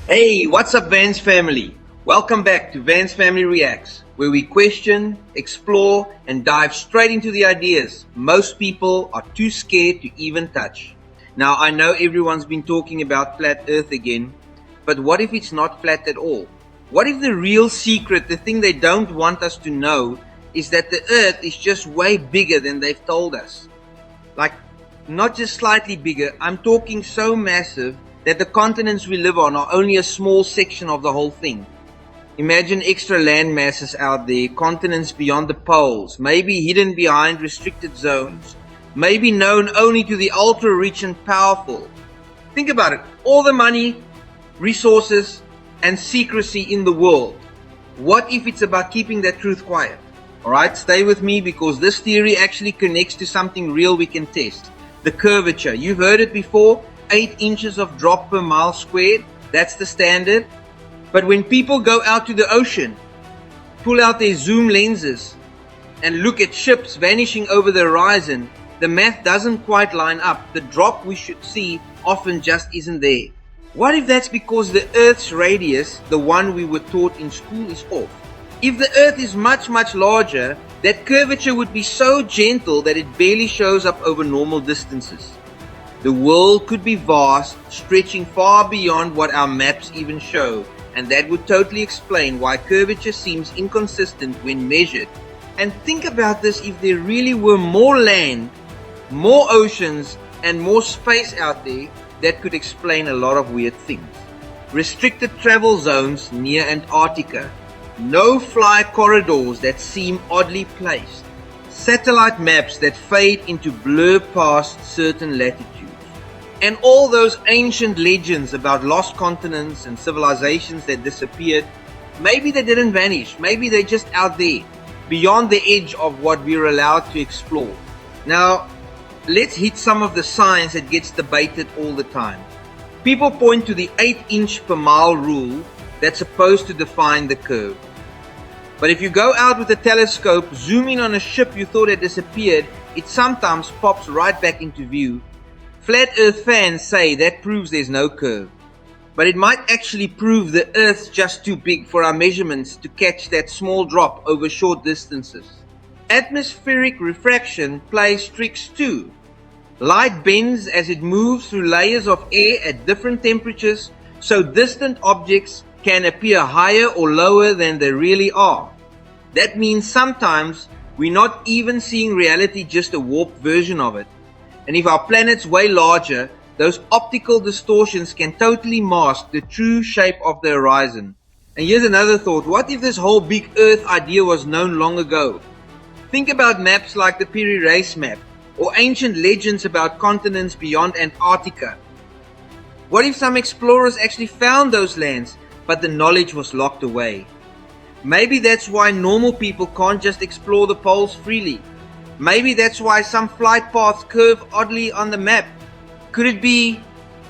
Hey, what's up, Vans family? Welcome back to Vans Family Reacts, where we question, explore, and dive straight into the ideas most people are too scared to even touch. Now, I know everyone's been talking about flat Earth again, but what if it's not flat at all? What if the real secret, the thing they don't want us to know, is that the Earth is just way bigger than they've told us? Like, not just slightly bigger, I'm talking so massive that the continents we live on are only a small section of the whole thing. Imagine extra land masses out there, continents beyond the poles, maybe hidden behind restricted zones, maybe known only to the ultra-rich and powerful. Think about it, all the money, resources, and secrecy in the world. What if it's about keeping that truth quiet? Alright, stay with me because this theory actually connects to something real we can test. The curvature. You've heard it before, 8 inches of drop per mile squared. That's the standard. But when people go out to the ocean, pull out their zoom lenses, and look at ships vanishing over the horizon, the math doesn't quite line up. The drop we should see often just isn't there. What if that's because the Earth's radius, the one we were taught in school, is off? If the Earth is much larger, that curvature would be so gentle that it barely shows up over normal distances. The world could be vast, stretching far beyond what our maps even show, and that would totally explain why curvature seems inconsistent when measured. And think about this, if there really were more land, more oceans, and more space out there, that could explain a lot of weird things. Restricted travel zones near Antarctica. No-fly corridors that seem oddly placed. Satellite maps that fade into blur past certain latitudes. And all those ancient legends about lost continents and civilizations that disappeared, maybe they didn't vanish, maybe they're just out there, beyond the edge of what we're allowed to explore. Now, let's hit some of the science that gets debated all the time. People point to the 8-inch per mile rule that's supposed to define the curve. But if you go out with a telescope, zoom in on a ship you thought had disappeared, it sometimes pops right back into view. Flat Earth fans say that proves there's no curve. But it might actually prove the Earth's just too big for our measurements to catch that small drop over short distances. Atmospheric refraction plays tricks too. Light bends as it moves through layers of air at different temperatures, so distant objects can appear higher or lower than they really are. That means sometimes we're not even seeing reality, just a warped version of it. And if our planet's way larger, those optical distortions can totally mask the true shape of the horizon. And here's another thought, what if this whole big Earth idea was known long ago? Think about maps like the Piri Reis map, or ancient legends about continents beyond Antarctica. What if some explorers actually found those lands, but the knowledge was locked away? Maybe that's why normal people can't just explore the poles freely. Maybe that's why some flight paths curve oddly on the map. Could it be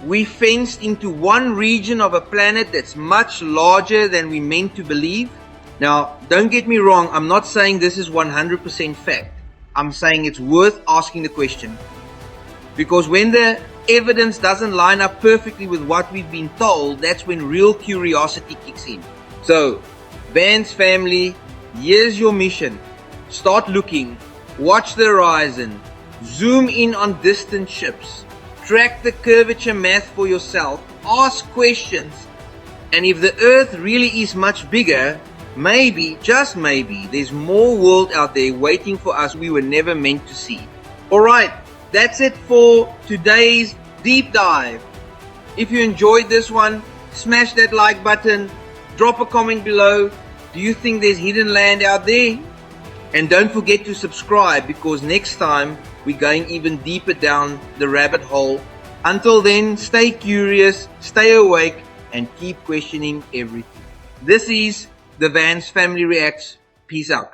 we fenced into one region of a planet that's much larger than we meant to believe? Now, don't get me wrong, I'm not saying this is 100% fact. I'm saying it's worth asking the question. Because when the evidence doesn't line up perfectly with what we've been told, that's when real curiosity kicks in. So, Vans family, here's your mission. Start looking, watch the horizon, zoom in on distant ships, track the curvature math for yourself, ask questions, and if the Earth really is much bigger, maybe, just maybe, there's more world out there waiting for us we were never meant to see. Alright, that's it for today's deep dive. If you enjoyed this one, smash that like button, drop a comment below. Do you think there's hidden land out there? And don't forget to subscribe, because next time we're going even deeper down the rabbit hole. Until then, stay curious, stay awake, and keep questioning everything. This is the Vans Family Reacts. Peace out.